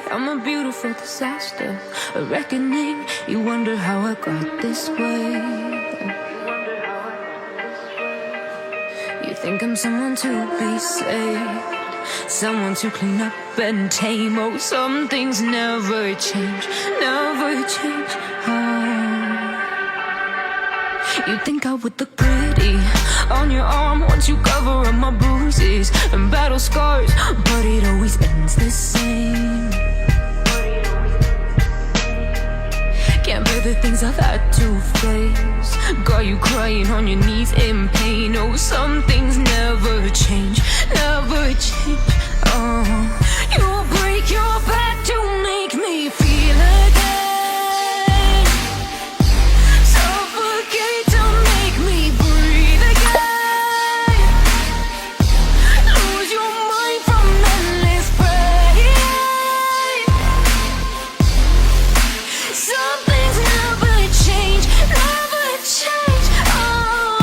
I'm a beautiful disaster, a reckoning. You wonder how I got this way. You think I'm someone to be saved, someone to clean up and tame. Oh, some things never change, never change. Oh. You think I would look pretty on your arm once you cover up my bruises and battle scars, but it always ends the same. Can't bear the things I've had to face, got you crying on your knees in pain. Oh, some things never change, never change. Oh, you'll break your back to make me feel again, suffocate to make me breathe again, lose your mind from endless pain. Some things never change, never change. Oh,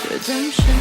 redemption.